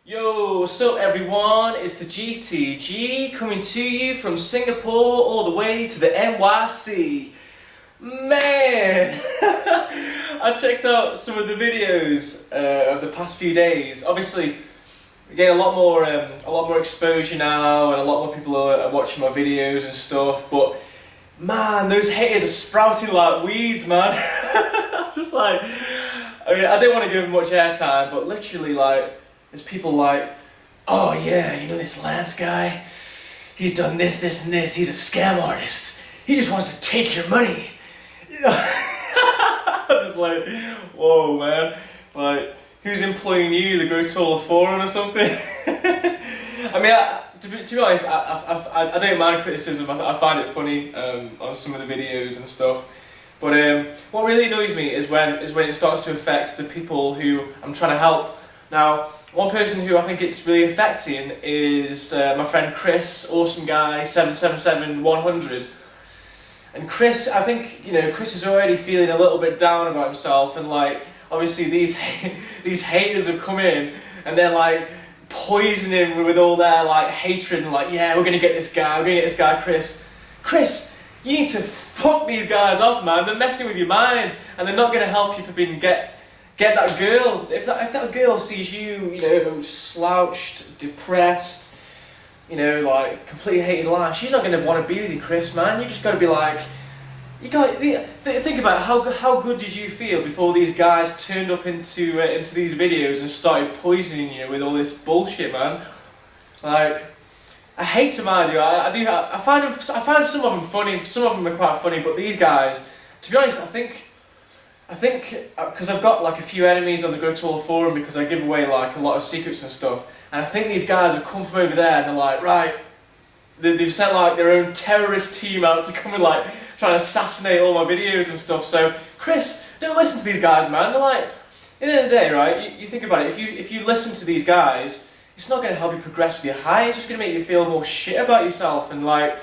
Yo, what's up everyone? It's the GTG coming to you from Singapore all the way to the NYC. Man, I checked out some of the videos of the past few days. Obviously, we're getting a lot more exposure now, and a lot more people are watching my videos and stuff. But man, those haters are sprouting like weeds, man. It's just like, I mean, I don't want to give them much airtime, but literally, like, there's people like, oh yeah, you know this Lance guy? He's done this, this, and this. He's a scam artist. He just wants to take your money. I'm just like, whoa, man. Like, who's employing you, the Grow Taller Forum or something? I mean, to be honest, I don't mind criticism. I find it funny on some of the videos and stuff. But what really annoys me is when it starts to affect the people who I'm trying to help. Now, one person who I think it's really affecting is my friend Chris, awesome guy, 777-100. And Chris, I think, you know, Chris is already feeling a little bit down about himself, and like, obviously these haters have come in and they're like poisoning him with all their like hatred and like, yeah, we're gonna get this guy, Chris. Chris, you need to fuck these guys off, man. They're messing with your mind and they're not gonna help you for being get that girl. If that girl sees you, you know, slouched, depressed, you know, like completely hating life, she's not going to want to be with you, Chris, man. You just got to be like, you got think about it, how good did you feel before these guys turned up into these videos and started poisoning you with all this bullshit, man. Like, I hate them, I do. I find some of them funny. Some of them are quite funny, but these guys, to be honest, I think because I've got like a few enemies on the Grow Taller Forum because I give away like a lot of secrets and stuff, and I think these guys have come from over there and they're like, right, they've sent like their own terrorist team out to come and like try and assassinate all my videos and stuff. So Chris, don't listen to these guys, man. They're like, at the end of the day, right, you think about it, if you listen to these guys, it's not going to help you progress with your height. It's just going to make you feel more shit about yourself, and like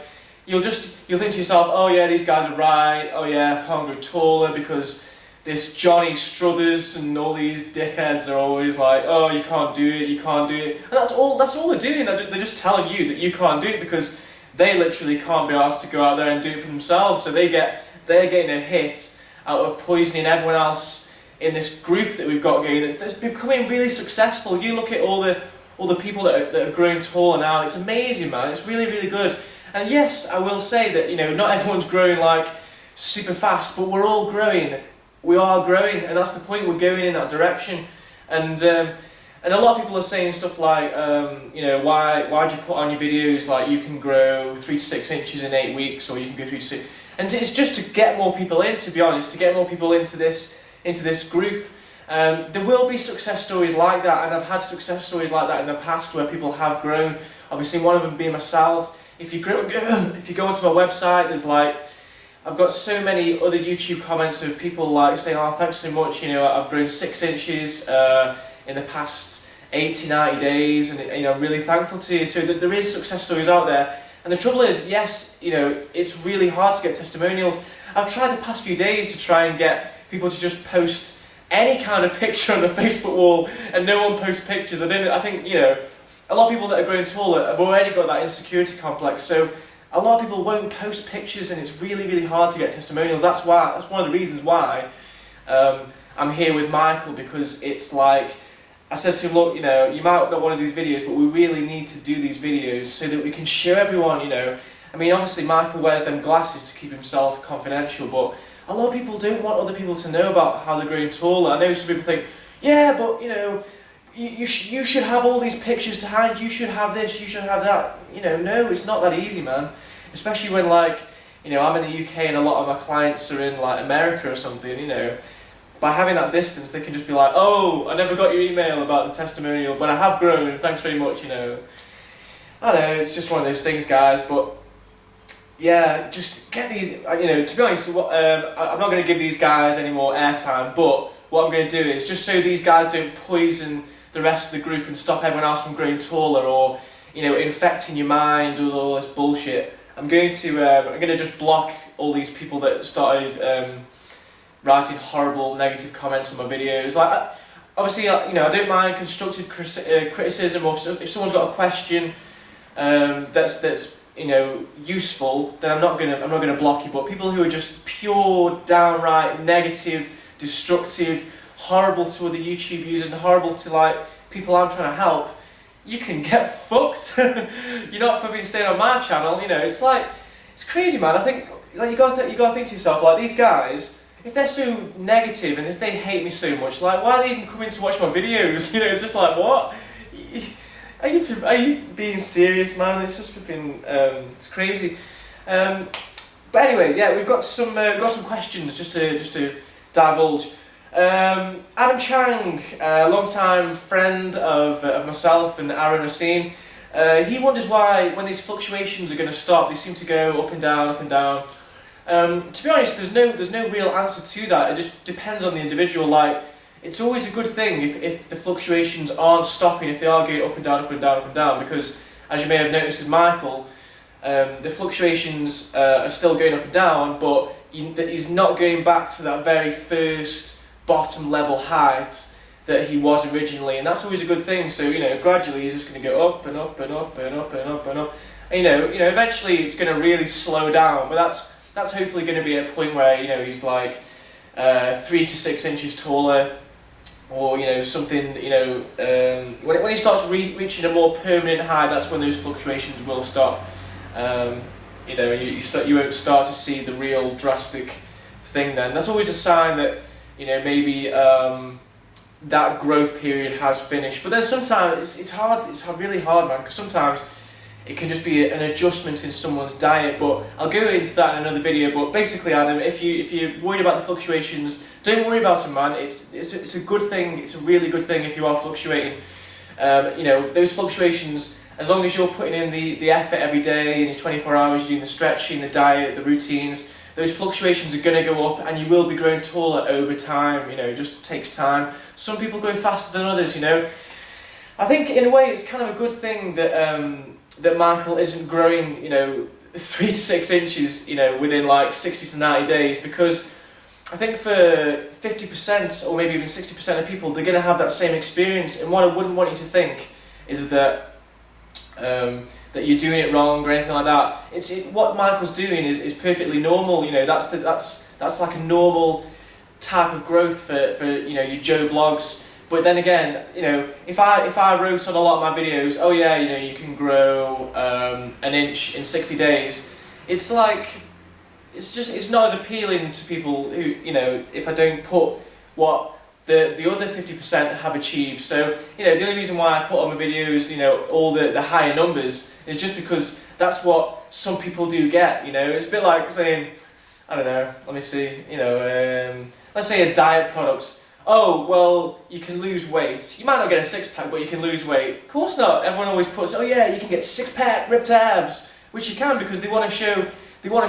you'll think to yourself, oh yeah, these guys are right, oh yeah, I can't grow taller because this Johnny Struthers and all these dickheads are always like, oh, you can't do it, you can't do it. And that's all they're doing. They're just telling you that you can't do it because they literally can't be asked to go out there and do it for themselves. So they're getting a hit out of poisoning everyone else in this group that we've got going that's becoming really successful. You look at all the people that are growing taller now. It's amazing, man. It's really, really good. And yes, I will say that, you know, not everyone's growing like super fast, but we're all growing. We are growing, and that's the point. We're going in that direction, and a lot of people are saying stuff like, you know, why'd you put on your videos like you can grow 3 to 6 inches in 8 weeks, or you can go 3 to 6, and it's just to get more people in. To be honest, to get more people into this group. There will be success stories like that, and I've had success stories like that in the past where people have grown. Obviously, one of them being myself. If you go onto my website, there's like, I've got so many other YouTube comments of people like saying, oh, thanks so much, you know, I've grown 6 inches in the past 80, 90 days, and you know, I'm really thankful to you. So there is success stories out there. And the trouble is, yes, you know, it's really hard to get testimonials. I've tried the past few days to try and get people to just post any kind of picture on the Facebook wall, and no one posts pictures. I think, you know, a lot of people that are growing taller have already got that insecurity complex, so a lot of people won't post pictures, and it's really, really hard to get testimonials. That's one of the reasons why I'm here with Michael, because it's like, I said to him, look, you know, you might not want to do these videos, but we really need to do these videos so that we can show everyone, you know. I mean, obviously Michael wears them glasses to keep himself confidential, but a lot of people don't want other people to know about how they're growing taller. I know some people think, yeah, but, you know, you should have all these pictures to hand, you should have this, you should have that. You know, no, it's not that easy, man. Especially when, like, you know, I'm in the UK and a lot of my clients are in, like, America or something, you know. By having that distance, they can just be like, oh, I never got your email about the testimonial, but I have grown, thanks very much, you know. I don't know, it's just one of those things, guys, but yeah, just get these, you know, to be honest, I'm not going to give these guys any more airtime, but what I'm going to do is, just so these guys don't poison the rest of the group and stop everyone else from growing taller, or, you know, infecting your mind with all this bullshit, I'm going to just block all these people that started writing horrible negative comments on my videos. Like, obviously, you know, I don't mind constructive criticism, or if someone's got a question that's you know, useful, then I'm not gonna block you. But people who are just pure, downright negative, destructive, horrible to other YouTube users, and horrible to like people I'm trying to help, you can get fucked. You're not for being staying on my channel. You know, it's like, it's crazy, man. I think like you gotta think to yourself, like, these guys, if they're so negative and if they hate me so much, like, why are they even coming to watch my videos? You know, it's just like, what? Are you being serious, man? It's just flipping, it's crazy. But anyway, yeah, we've got some questions just to divulge. Adam Chang, long-time friend of myself and Aaron Racine, he wonders why, when these fluctuations are going to stop, they seem to go up and down, up and down. To be honest, there's no real answer to that. It just depends on the individual. Like, it's always a good thing if the fluctuations aren't stopping, if they are going up and down, up and down, up and down, because as you may have noticed with Michael, the fluctuations are still going up and down, but he's not going back to that very first bottom level height that he was originally, and that's always a good thing. So, you know, gradually he's just going to go up and up and up and up and up and up. And, you know, eventually it's going to really slow down, but that's hopefully going to be at a point where, you know, he's like 3 to 6 inches taller, or, you know, something, you know, when he starts reaching a more permanent high, that's when those fluctuations will stop. You know, you won't start to see the real drastic thing then. That's always a sign that, you know, maybe that growth period has finished. But then sometimes it's hard, really hard, man, because sometimes it can just be an adjustment in someone's diet. But I'll go into that in another video. But basically, Adam, if you're worried about the fluctuations, don't worry about them, man. It's a good thing. It's a really good thing if you are fluctuating. You know, those fluctuations, as long as you're putting in the effort every day, in your 24 hours, you're doing the stretching, the diet, the routines, those fluctuations are going to go up, and you will be growing taller over time. You know, it just takes time. Some people grow faster than others, you know. I think in a way it's kind of a good thing that that Michael isn't growing, you know, 3 to 6 inches, you know, within like 60 to 90 days, because I think for 50% or maybe even 60% of people, they're going to have that same experience. And what I wouldn't want you to think is that that you're doing it wrong or anything like that. What Michael's doing is perfectly normal. You know, that's like a normal type of growth for you know, your Joe Blogs. But then again, you know, if I wrote on a lot of my videos, oh yeah, you know, you can grow an inch in 60 days, it's like, it's not as appealing to people who, you know, if I don't put what the other 50% have achieved. So, you know, the only reason why I put on my videos, you know, all the higher numbers is just because that's what some people do get, you know. It's a bit like saying, I don't know, let me see, you know, let's say a diet product. Oh, well, you can lose weight. You might not get a six-pack, but you can lose weight. Of course not. Everyone always puts, oh yeah, you can get six-pack, ripped abs, which you can, because they want to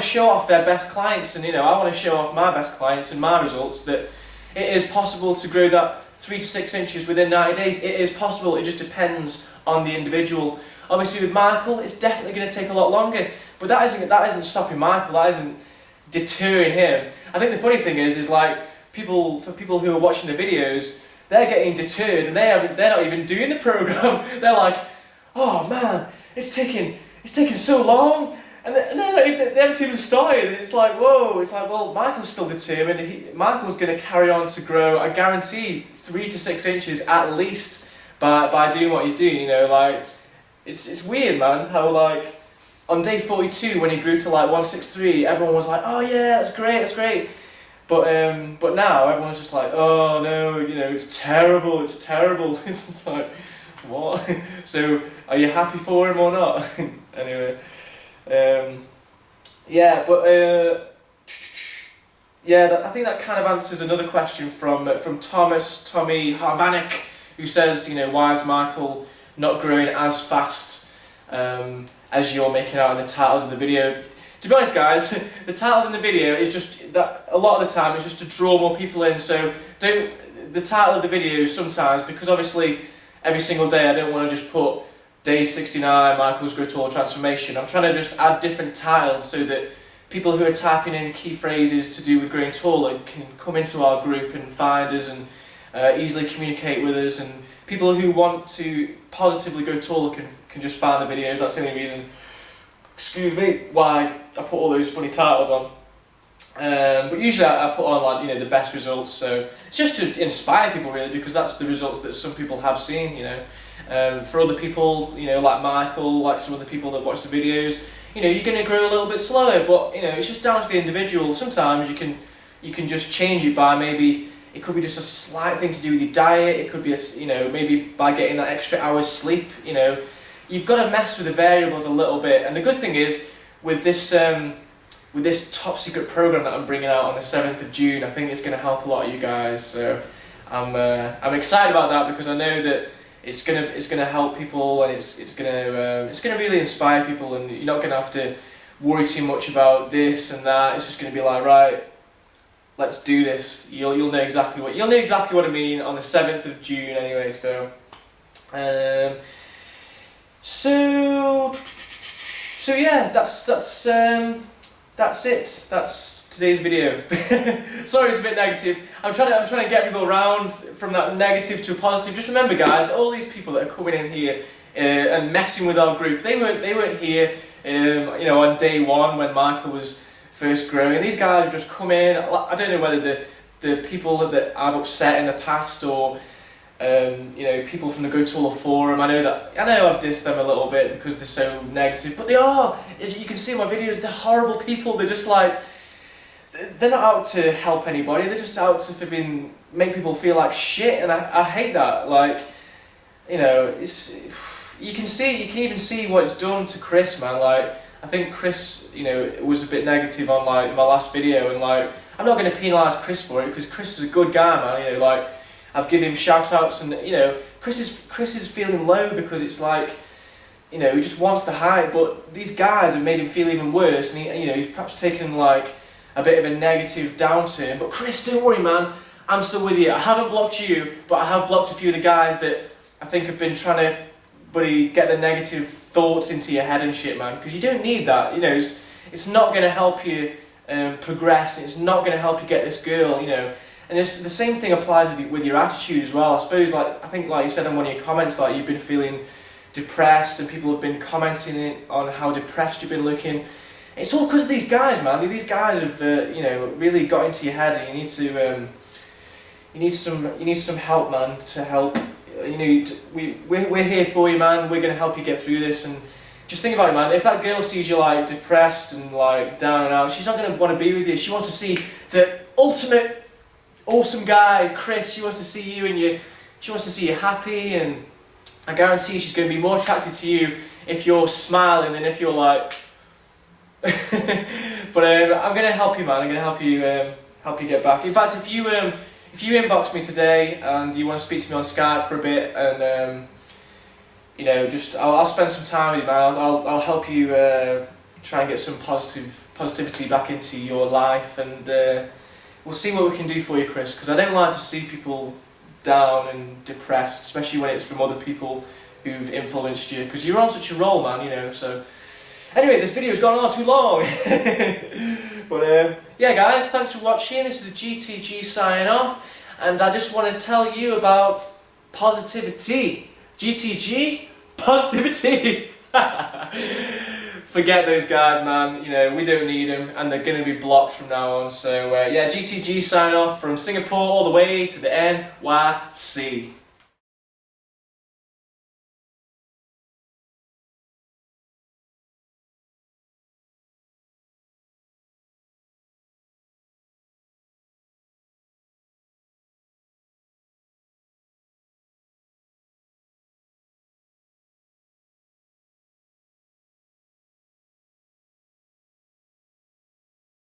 show off their best clients. And, you know, I want to show off my best clients and my results, that it is possible to grow that 3 to 6 inches within 90 days. It is possible. It just depends on the individual. Obviously, with Michael, it's definitely going to take a lot longer. But that isn't stopping Michael. That isn't deterring him. I think the funny thing is like, for people who are watching the videos, they're getting deterred and they're not even doing the program. They're like, oh man, it's taking so long, and they haven't even started. And it's like, whoa, it's like, well, Michael's still determined. Michael's going to carry on to grow, I guarantee, 3 to 6 inches at least by doing what he's doing. You know, like, it's weird, man, how like on day 42 when he grew to like 163, everyone was like, oh yeah, that's great. But now everyone's just like, oh no, you know, it's terrible. It's just like, what? So are you happy for him or not? Anyway, yeah, but yeah, I think that kind of answers another question from Tommy Harvanek, who says, you know, why is Michael not growing as fast as you're making out in the titles of the video? To be honest, guys, the titles in the video is just that, a lot of the time, it's just to draw more people in. So the title of the video sometimes, because obviously every single day I don't want to just put day 69 Michael's Grow Taller Transformation. I'm trying to just add different titles so that people who are typing in key phrases to do with growing taller can come into our group and find us easily communicate with us, and people who want to positively grow taller can just find the videos. That's the only reason, excuse me, why I put all those funny titles on. But usually I put on, like, you know, the best results, so it's just to inspire people really, because that's the results that some people have seen, you know. For other people, you know, like Michael, like some other people that watch the videos, you know, you're going to grow a little bit slower, but, you know, it's just down to the individual. Sometimes you can just change it by, maybe it could be just a slight thing to do with your diet, it could be, you know, maybe by getting that extra hour's sleep, you know. You've got to mess with the variables a little bit, and the good thing is, with this top secret program that I'm bringing out on the 7th of June, I think it's going to help a lot of you guys. So I'm excited about that, because I know that it's gonna help people, and it's gonna really inspire people, and you're not gonna have to worry too much about this and that. It's just gonna be like, right, let's do this. You'll know exactly what I mean on the 7th of June anyway. So so yeah, that's it. That's today's video. Sorry, it's a bit negative. I'm trying to get people around from that negative to a positive. Just remember, guys, that all these people that are coming in here and messing with our group, they weren't here, you know, on day one when Michael was first growing. These guys have just come in. I don't know whether the people that I've upset in the past, or you know, people from the Grow Taller forum. I know I've dissed them a little bit because they're so negative, but they are. As you can see in my videos, they're horrible people. They're just like, they're not out to help anybody. They're just out to make people feel like shit, and I hate that. Like, you know, you can even see what it's done to Chris, man. Like, I think Chris, you know, was a bit negative on, like, my last video, and, like, I'm not going to penalise Chris for it, because Chris is a good guy, man. You know, like, I've given him shout outs, and, you know, Chris is feeling low because it's like, you know, he just wants to hide, but these guys have made him feel even worse, and you know, he's perhaps taken, like, a bit of a negative downturn. But Chris, don't worry, man, I'm still with you. I haven't blocked you, but I have blocked a few of the guys that I think have been trying to get the negative thoughts into your head and shit, man, because you don't need that. You know, it's not going to help you progress. It's not going to help you get this girl, you know. And it's, the same thing applies with your attitude as well. I suppose, like, I think, like you said in one of your comments, like, you've been feeling depressed, and people have been commenting on how depressed you've been looking. It's all because of these guys, man. These guys have, you know, really got into your head, and you need some help, man, to help. You know, we're here for you, man. We're gonna help you get through this. And just think about it, man. If that girl sees you, like, depressed and, like, down and out, she's not gonna want to be with you. She wants to see the ultimate awesome guy, Chris. She wants to see you, and she wants to see you happy. And I guarantee she's going to be more attracted to you if you're smiling than if you're like. But I'm going to help you, man. I'm going to help you get back. In fact, if you inbox me today and you want to speak to me on Skype for a bit, and you know, just I'll spend some time with you, man. I'll help you try and get some positivity back into your life, and we'll see what we can do for you, Chris. Because I don't like to see people down and depressed, especially when it's from other people who've influenced you, because you're on such a roll, man, you know. So anyway, this video's gone on too long. But yeah, guys, thanks for watching. This is GTG signing off, and I just want to tell you about positivity. GTG, positivity. Forget those guys, man. You know, we don't need them, and they're going to be blocked from now on. So yeah, GTG sign off from Singapore all the way to the NYC.